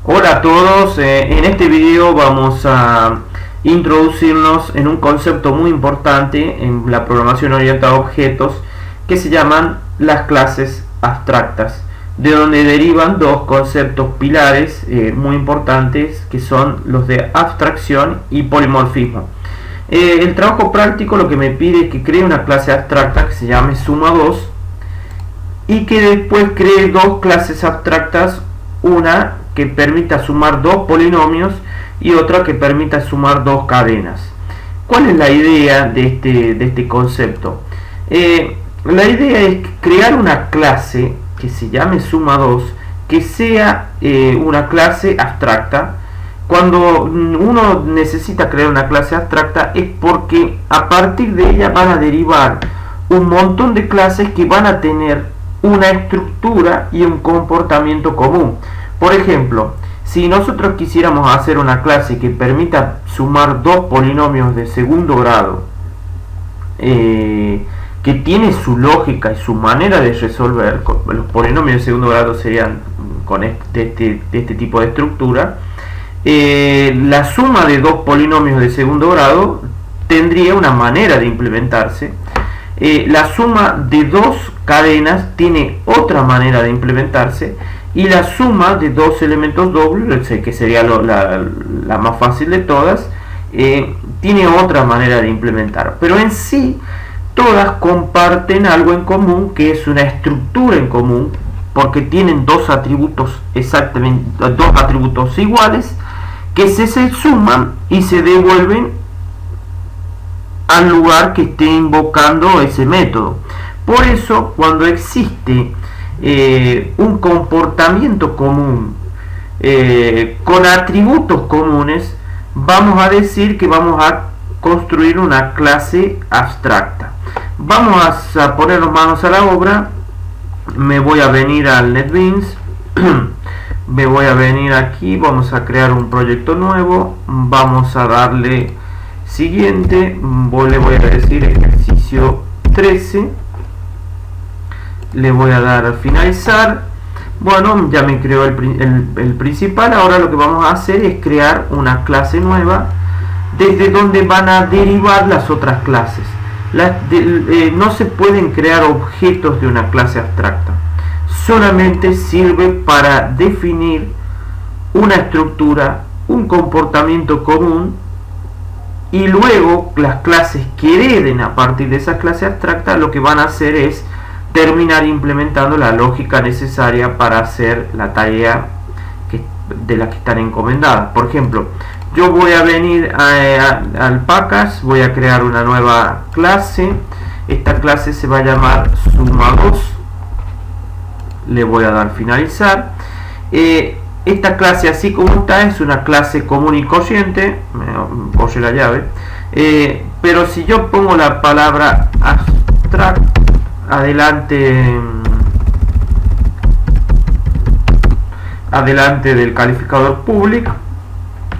Hola a todos, en este video vamos a introducirnos en un concepto muy importante en la programación orientada a objetos que se llaman las clases abstractas, de donde derivan dos conceptos pilares muy importantes que son los de abstracción y polimorfismo. El trabajo práctico lo que me pide es que cree una clase abstracta que se llame suma2 y que después cree dos clases abstractas, una que permita sumar dos polinomios y otra que permita sumar dos cadenas. ¿Cuál es la idea de este concepto? La idea es crear una clase que se llame suma2, que sea una clase abstracta. Cuando uno necesita crear una clase abstracta es porque a partir de ella van a derivar un montón de clases que van a tener una estructura y un comportamiento común. Por ejemplo, si nosotros quisiéramos hacer una clase que permita sumar dos polinomios de segundo grado, que tiene su lógica y su manera de resolver, los polinomios de segundo grado serían con este tipo de estructura, la suma de dos polinomios de segundo grado tendría una manera de implementarse. La suma de dos cadenas tiene otra manera de implementarse, y la suma de dos elementos dobles, que sería la más fácil de todas, tiene otra manera de implementar. Pero en sí todas comparten algo en común, que es una estructura en común, porque tienen dos atributos iguales que se suman y se devuelven al lugar que esté invocando ese método. Por eso, cuando existe un comportamiento común con atributos comunes, vamos a decir que vamos a construir una clase abstracta. Vamos a ponernos manos a la obra. Me voy a venir al NetBeans, me voy a venir aquí, vamos a crear un proyecto nuevo, vamos a darle siguiente, le voy a decir ejercicio 13, le voy a dar a finalizar. Bueno, ya me creó el principal. Ahora lo que vamos a hacer es crear una clase nueva desde donde van a derivar las otras clases. No se pueden crear objetos de una clase abstracta, solamente sirve para definir una estructura, un comportamiento común, y luego las clases que hereden a partir de esa clase abstracta lo que van a hacer es terminar implementando la lógica necesaria para hacer la tarea de la que están encomendadas. Por ejemplo, yo voy a venir al package, voy a crear una nueva clase. Esta clase se va a llamar suma2, le voy a dar finalizar. Esta clase, así como está, es una clase común y corriente. Me puse la llave, pero si yo pongo la palabra abstract adelante del calificador public,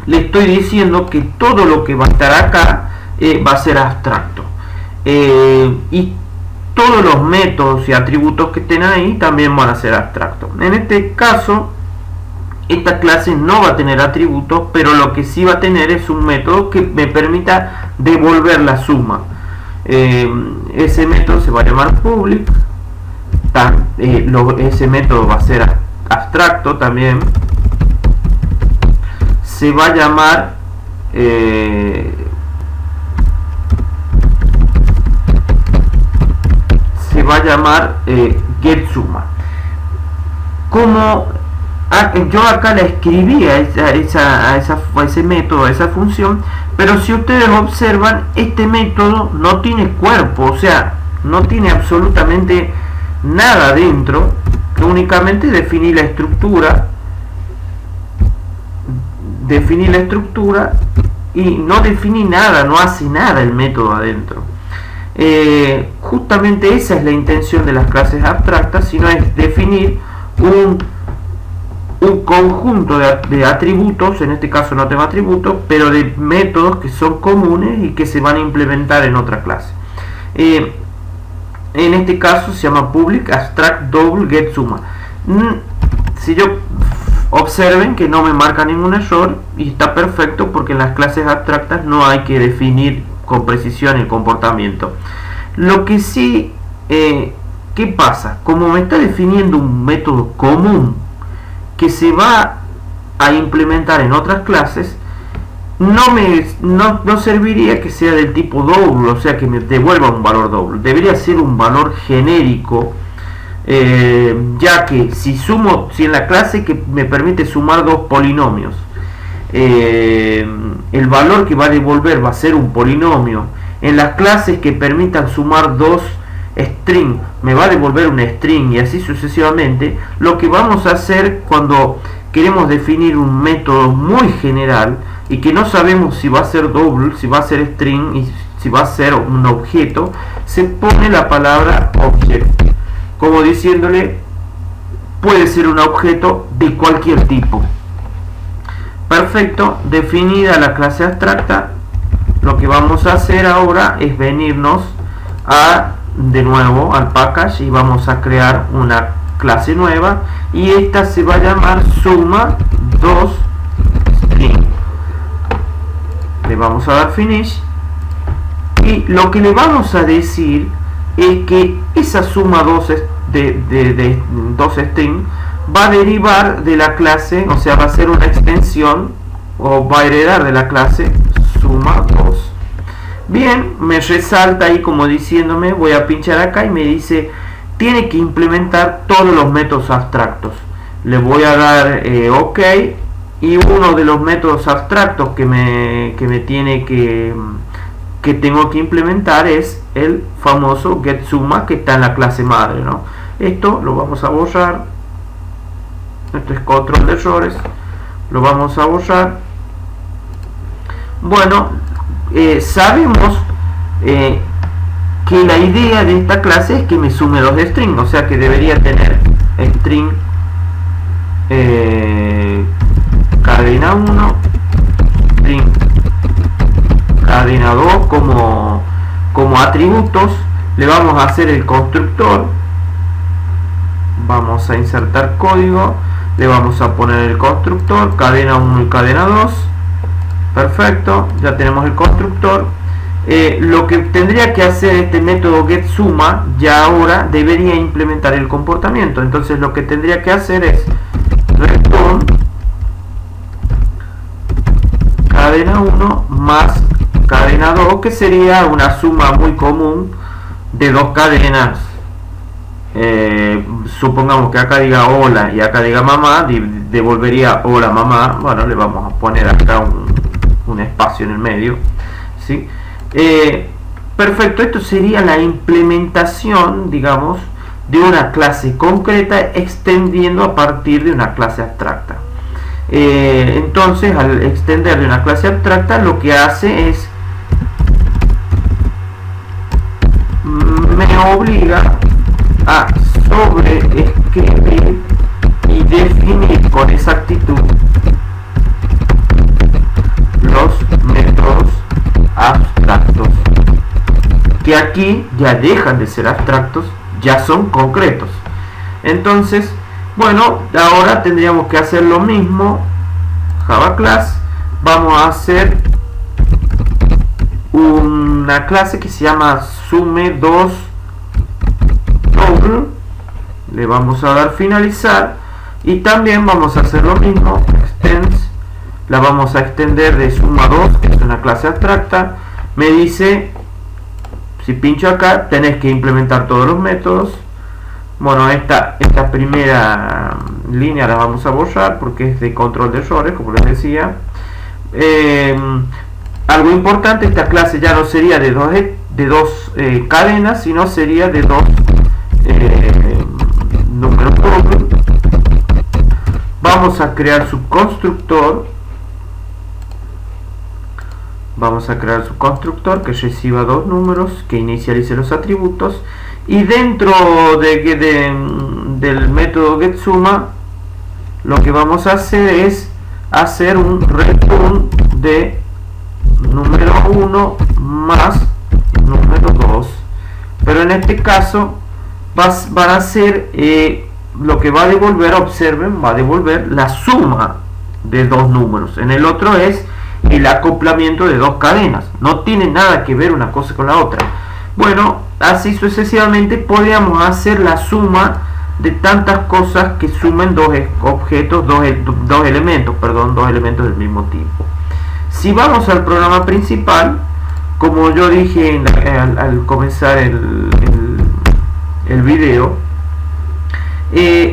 le estoy diciendo que todo lo que va a estar acá va a ser abstracto, y todos los métodos y atributos que estén ahí también van a ser abstractos. En este caso, esta clase no va a tener atributos, pero lo que sí va a tener es un método que me permita devolver la suma. Ese método se va a llamar public. Ese método va a ser abstracto también. Se va a llamar getSuma. Como yo acá la escribí a ese método, a esa función, pero si ustedes observan, este método no tiene cuerpo, o sea, no tiene absolutamente nada dentro, que únicamente definí la estructura y no definí nada, no hace nada el método adentro. Justamente esa es la intención de las clases abstractas, sino es definir un conjunto de atributos. En este caso no tengo atributos, pero de métodos que son comunes y que se van a implementar en otra clase. En este caso se llama public abstract double getSuma. Si yo Observen que no me marca ningún error y está perfecto, porque en las clases abstractas no hay que definir con precisión el comportamiento. Lo que sí, ¿qué pasa? Como me está definiendo un método común que se va a implementar en otras clases, no serviría que sea del tipo double, o sea que me devuelva un valor doble. Debería ser un valor genérico, ya que si en la clase que me permite sumar dos polinomios, el valor que va a devolver va a ser un polinomio. En las clases que permitan sumar dos string me va a devolver un string, y así sucesivamente. Lo que vamos a hacer cuando queremos definir un método muy general y que no sabemos si va a ser double, si va a ser string y si va a ser un objeto, se pone la palabra object, como diciéndole puede ser un objeto de cualquier tipo. Perfecto, definida la clase abstracta, lo que vamos a hacer ahora es venirnos de nuevo al package y vamos a crear una clase nueva, y esta se va a llamar suma 2 string. Le vamos a dar finish, y lo que le vamos a decir es que esa suma 2 de 2 string va a derivar de la clase, o sea, va a ser una extensión o va a heredar de la clase suma 2. Bien, me resalta ahí como diciéndome, voy a pinchar acá y me dice tiene que implementar todos los métodos abstractos. Le voy a dar OK, y uno de los métodos abstractos que tengo que implementar es el famoso getSumma, que está en la clase madre, ¿no? Esto lo vamos a borrar. Esto es control de errores, lo vamos a borrar. Bueno, sabemos que la idea de esta clase es que me sume dos string, o sea que debería tener string cadena 1, string cadena 2 como atributos. Le vamos a hacer el constructor, vamos a insertar código, le vamos a poner el constructor cadena 1 y cadena 2. Perfecto, ya tenemos el constructor. Lo que tendría que hacer este método getSumma ya ahora debería implementar el comportamiento. Entonces lo que tendría que hacer es return cadena 1 más cadena 2, que sería una suma muy común de dos cadenas. Supongamos que acá diga hola y acá diga mamá, devolvería hola mamá. Bueno, le vamos a poner acá un espacio en el medio, ¿sí? Perfecto, esto sería la implementación, digamos, de una clase concreta extendiendo a partir de una clase abstracta. Entonces, al extender de una clase abstracta, lo que hace es me obliga a sobreescribir y definir con exactitud los métodos abstractos, que aquí ya dejan de ser abstractos, ya son concretos. Entonces, bueno, ahora tendríamos que hacer lo mismo. Java class, vamos a hacer una clase que se llama sume2 double. Le vamos a dar finalizar, y también vamos a hacer lo mismo, extends. La vamos a extender de suma2, que es una clase abstracta. Me dice, si pincho acá, tenés que implementar todos los métodos. Bueno, esta primera línea la vamos a borrar porque es de control de errores, como les decía. Algo importante, esta clase ya no sería de dos cadenas, sino sería de dos números dobles. Vamos a crear su constructor. Vamos a crear su constructor que reciba dos números, que inicialice los atributos, y dentro del método getSumma lo que vamos a hacer es hacer un return de número 1 más número 2, pero en este caso van a ser lo que va a devolver, observen, va a devolver la suma de dos números. En el otro es el acoplamiento de dos cadenas. No tiene nada que ver una cosa con la otra. Bueno, así sucesivamente podríamos hacer la suma de tantas cosas que sumen dos objetos, dos elementos del mismo tipo. Si vamos al programa principal, como yo dije al comenzar el video,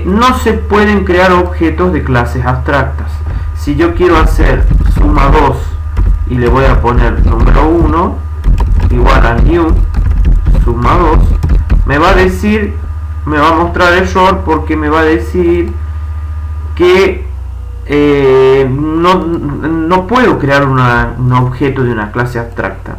no se pueden crear objetos de clases abstractas. Si yo quiero hacer suma 2 y le voy a poner número 1 igual a new suma 2, me va a mostrar error, porque me va a decir que no puedo crear un objeto de una clase abstracta,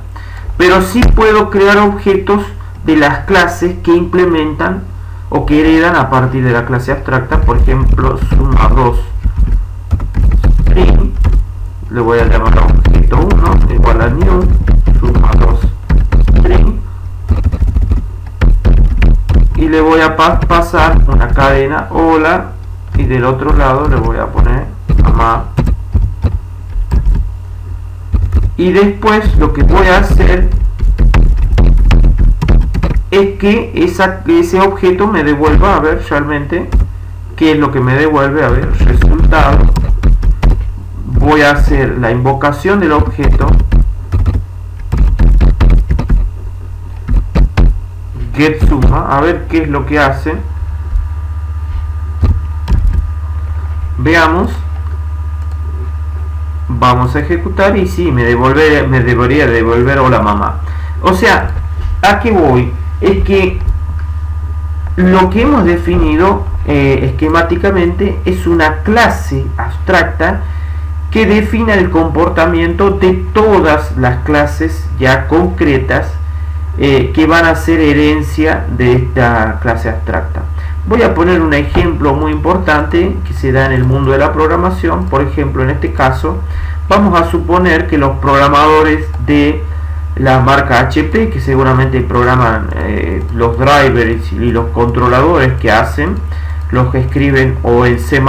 pero sí puedo crear objetos de las clases que implementan o que heredan a partir de la clase abstracta. Por ejemplo, suma 2 string, le voy a llamar a objeto 1 igual a new suma 2 string, y le voy a pasar una cadena hola, y del otro lado le voy a poner mamá. Y después lo que voy a hacer es que ese objeto me devuelva, a ver realmente qué es lo que me devuelve. A ver, resultado, voy a hacer la invocación del objeto getSuma, a ver qué es lo que hace. Veamos, vamos a ejecutar y sí, me debería devolver hola mamá. O sea, ¿a qué voy? Es que lo que hemos definido esquemáticamente es una clase abstracta que define el comportamiento de todas las clases ya concretas que van a ser herencia de esta clase abstracta. Voy a poner un ejemplo muy importante que se da en el mundo de la programación. Por ejemplo, en este caso vamos a suponer que los programadores de la marca HP, que seguramente programan los drivers y los controladores que hacen, los que escriben o en C++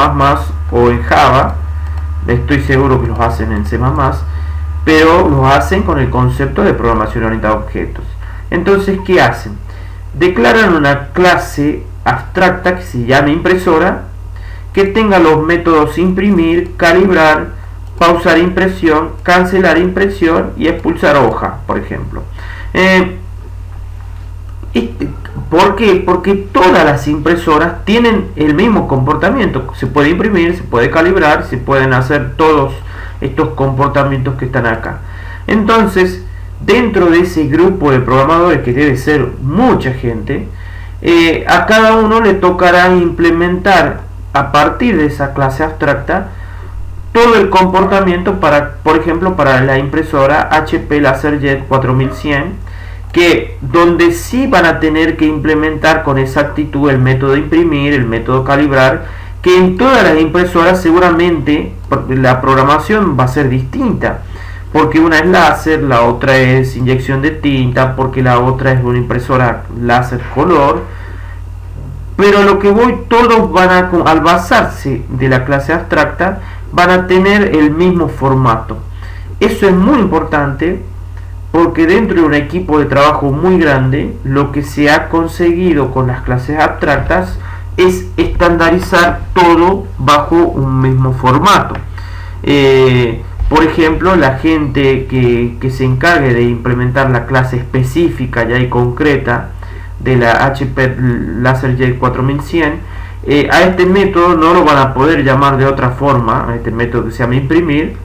o en Java, estoy seguro que los hacen en C++, pero los hacen con el concepto de programación orientada a objetos. Entonces, ¿qué hacen? Declaran una clase abstracta que se llama impresora, que tenga los métodos imprimir, calibrar, pausar impresión, cancelar impresión y expulsar hoja, por ejemplo. ¿Por qué? Porque todas las impresoras tienen el mismo comportamiento. Se puede imprimir, se puede calibrar, se pueden hacer todos estos comportamientos que están acá. Entonces, dentro de ese grupo de programadores, que debe ser mucha gente, a cada uno le tocará implementar a partir de esa clase abstracta todo el comportamiento para, por ejemplo, para la impresora HP LaserJet 4100, que donde sí van a tener que implementar con exactitud el método imprimir, el método calibrar, que en todas las impresoras seguramente la programación va a ser distinta, porque una es láser, la otra es inyección de tinta, porque la otra es una impresora láser color. Pero lo que voy, todos van a, al basarse de la clase abstracta, van a tener el mismo formato. Eso es muy importante, porque dentro de un equipo de trabajo muy grande, lo que se ha conseguido con las clases abstractas es estandarizar todo bajo un mismo formato. Por ejemplo, la gente que se encargue de implementar la clase específica ya y concreta de la HP LaserJet 4100, a este método no lo van a poder llamar de otra forma, a este método que se llama imprimir,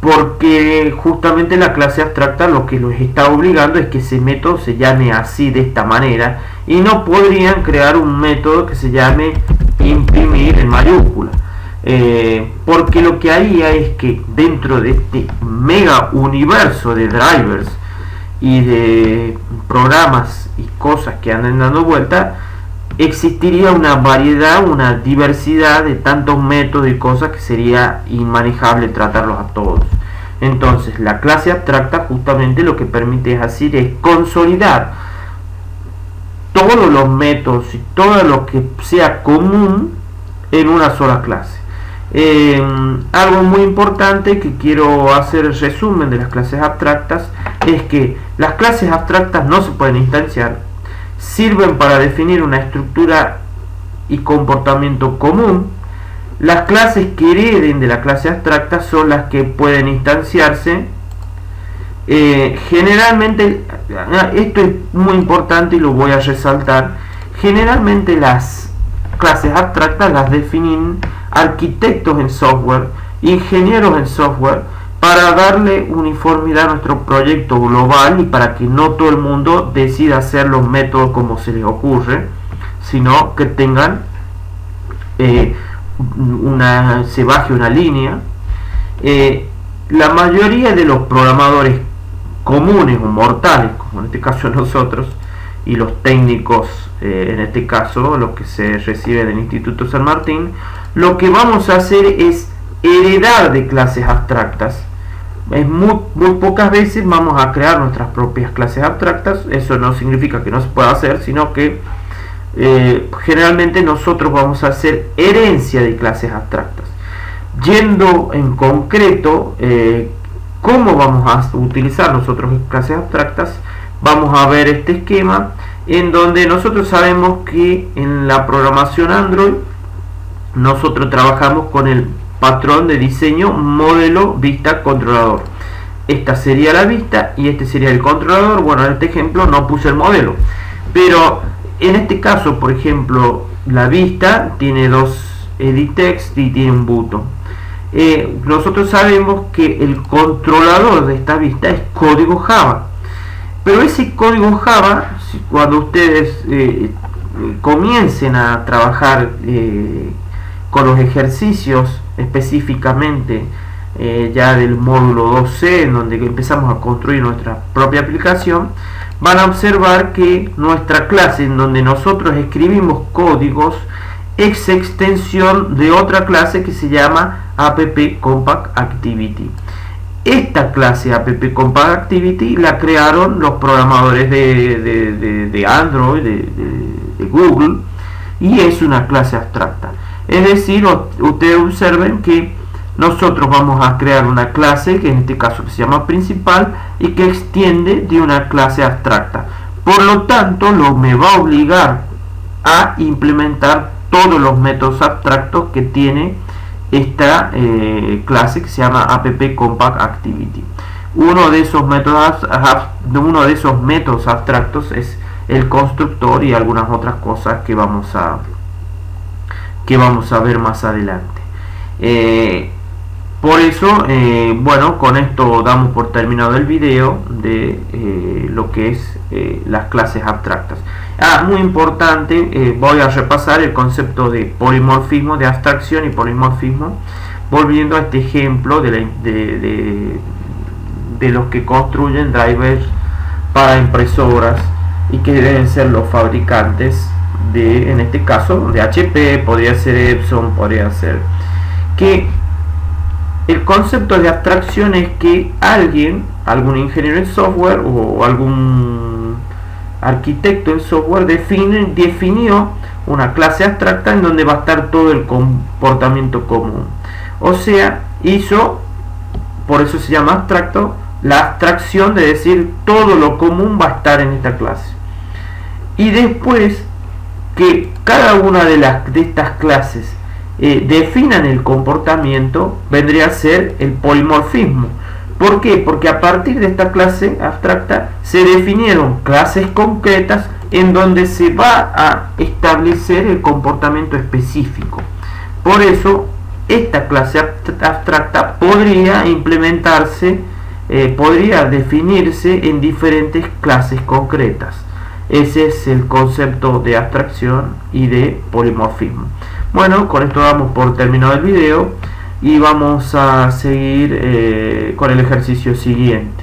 porque justamente la clase abstracta lo que los está obligando es que ese método se llame así, de esta manera, y no podrían crear un método que se llame imprimir en mayúscula. Porque lo que haría es que dentro de este mega universo de drivers y de programas y cosas que andan dando vuelta, existiría una variedad, una diversidad de tantos métodos y cosas que sería inmanejable tratarlos a todos. Entonces la clase abstracta justamente lo que permite es consolidar todos los métodos y todo lo que sea común en una sola clase. Algo muy importante que quiero hacer el resumen de las clases abstractas es que las clases abstractas no se pueden instanciar, sirven para definir una estructura y comportamiento común. Las clases que hereden de la clase abstracta son las que pueden instanciarse. Generalmente, esto es muy importante y lo voy a resaltar, generalmente las clases abstractas las definen arquitectos en software, ingenieros en software, para darle uniformidad a nuestro proyecto global y para que no todo el mundo decida hacer los métodos como se les ocurre, sino que tengan se baje una línea. La mayoría de los programadores comunes o mortales, como en este caso nosotros, y los técnicos, en este caso los que se reciben del Instituto San Martín, lo que vamos a hacer es heredar de clases abstractas. Muy pocas veces vamos a crear nuestras propias clases abstractas. Eso no significa que no se pueda hacer, sino que generalmente nosotros vamos a hacer herencia de clases abstractas. Yendo en concreto, cómo vamos a utilizar nosotros clases abstractas, vamos a ver este esquema en donde nosotros sabemos que en la programación Android nosotros trabajamos con el patrón de diseño modelo vista controlador. Esta sería la vista y este sería el controlador. Bueno, en este ejemplo no puse el modelo, pero en este caso, por ejemplo, la vista tiene dos edit text y tiene un button. Nosotros sabemos que el controlador de esta vista es código Java, pero ese código Java, cuando ustedes comiencen a trabajar con los ejercicios específicamente ya del módulo 2C, en donde empezamos a construir nuestra propia aplicación, van a observar que nuestra clase en donde nosotros escribimos códigos es extensión de otra clase que se llama app compact activity. Esta clase app compact activity la crearon los programadores de Android, de Google, y es una clase abstracta. Es decir, ustedes observen que nosotros vamos a crear una clase que en este caso se llama principal y que extiende de una clase abstracta. Por lo tanto, me va a obligar a implementar todos los métodos abstractos que tiene esta clase que se llama app compact activity. Uno de esos métodos abstractos es el constructor y algunas otras cosas que vamos a ver más adelante. Por eso, bueno, con esto damos por terminado el video de lo que es las clases abstractas. Muy importante, voy a repasar el concepto de polimorfismo, de abstracción y polimorfismo, volviendo a este ejemplo de los que construyen drivers para impresoras y que deben ser los fabricantes en este caso de HP, podría ser Epson, podría ser que el concepto de abstracción es que algún ingeniero en software o algún arquitecto en software definió una clase abstracta en donde va a estar todo el comportamiento común. O sea, por eso se llama abstracto, la abstracción de decir todo lo común va a estar en esta clase. Y después que cada una de estas clases definan el comportamiento, vendría a ser el polimorfismo. ¿Por qué? Porque a partir de esta clase abstracta se definieron clases concretas en donde se va a establecer el comportamiento específico. Por eso esta clase abstracta podría implementarse, podría definirse en diferentes clases concretas. Ese es el concepto de abstracción y de polimorfismo. Bueno, con esto damos por terminado el video y vamos a seguir con el ejercicio siguiente.